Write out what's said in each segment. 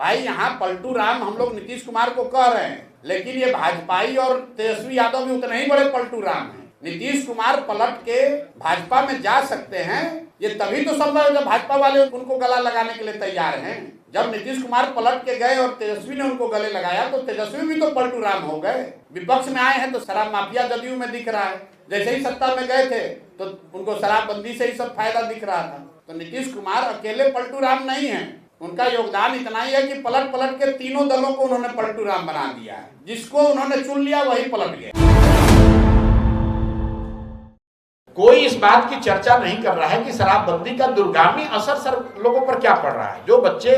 भाई यहाँ पलटू राम हम लोग नीतीश कुमार को कह रहे हैं, लेकिन ये भाजपाई और तेजस्वी यादव भी उतने ही बड़े पलटू राम हैं। नीतीश कुमार पलट के भाजपा में जा सकते हैं, ये तभी तो संभव है जब भाजपा वाले उनको गला लगाने के लिए तैयार हैं। जब नीतीश कुमार पलट के गए और तेजस्वी ने उनको गले लगाया तो तेजस्वी भी तो पलटू राम हो गए। विपक्ष में आए हैं तो शराब माफिया जदयू में दिख रहा है, जैसे ही सत्ता में गए थे तो उनको शराबबंदी से ही सब फायदा दिख रहा था। तो नीतीश कुमार अकेले पलटू राम नहीं है, उनका योगदान इतना ही है कि पलट पलट के तीनों दलों को उन्होंने पलटू राम बना दिया है। जिसको उन्होंने चुन लिया वही पलट गया। कोई इस बात की चर्चा नहीं कर रहा है कि शराबबंदी का दुर्गामी असर लोगों पर क्या पड़ रहा है। जो बच्चे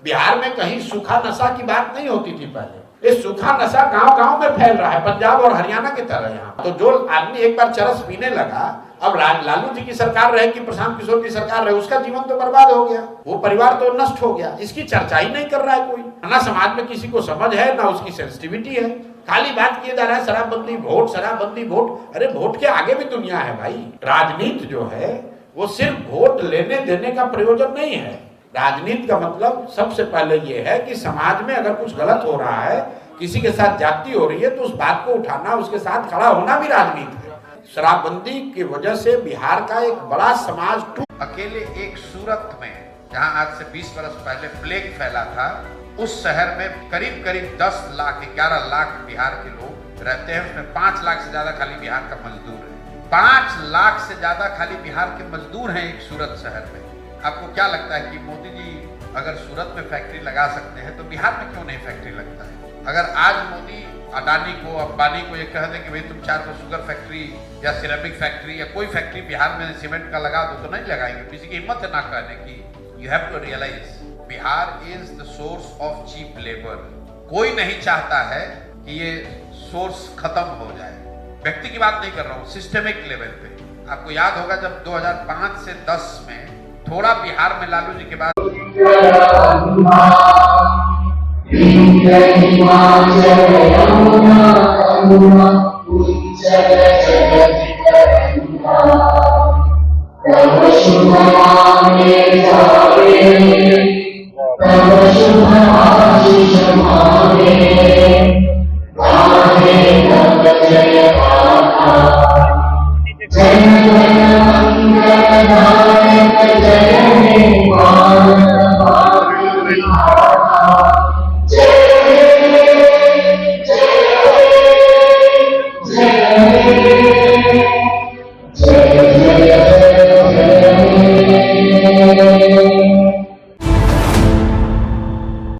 बिहार में कहीं सूखा नशा की बात नहीं होती थी पहले, ये सूखा नशा गांव-गांव में फैल रहा है, पंजाब और हरियाणा की तरह। यहाँ तो जो आदमी एक बार चरस पीने लगा, अब लालू जी की सरकार रहे कि प्रशांत किशोर की सरकार रहे, उसका जीवन तो बर्बाद हो गया, वो परिवार तो नष्ट हो गया। इसकी चर्चा ही नहीं कर रहा है कोई। ना समाज में किसी को समझ है, ना उसकी सेंसिटिविटी है। खाली बात किया जा रहा है शराबबंदी वोट, शराबबंदी वोट। अरे वोट के आगे भी दुनिया है भाई। राजनीति जो है वो सिर्फ वोट लेने देने का प्रयोजन नहीं है। राजनीति का मतलब सबसे पहले ये है कि समाज में अगर कुछ गलत हो रहा है, किसी के साथ जाति हो रही है, तो उस बात को उठाना, उसके साथ खड़ा होना भी राजनीति है। शराबबंदी की वजह से बिहार का एक बड़ा समाज अकेले एक सूरत में, जहां आज से 20 वर्ष पहले प्लेग फैला था, उस शहर में करीब 10 लाख 11 लाख बिहार के लोग रहते हैं। उसमें 5 लाख से ज्यादा खाली बिहार का मजदूर है। 5 लाख से ज्यादा खाली बिहार के मजदूर हैं एक सूरत शहर में। आपको क्या लगता है कि मोदी जी अगर सूरत में फैक्ट्री लगा सकते हैं तो बिहार में क्यों नहीं फैक्ट्री लगता है? अगर आज मोदी अडानी को, अंबानी को ये कह दें कि भाई तुम 4 शुगर फैक्ट्री या सिरेमिक फैक्ट्री या कोई फैक्ट्री बिहार में सीमेंट का लगा दो, तो नहीं लगाएंगे। किसी की हिम्मत है ना कहने की। You have to realise Bihar is the source of cheap labour. कोई नहीं चाहता है कि ये सोर्स खत्म हो जाए। व्यक्ति की बात नहीं कर रहा हूँ, सिस्टमिक लेवल पे। आपको याद होगा जब 2005 से 10 में थोड़ा बिहार में लालू जी के बाद तब शुभ आशीष मांगे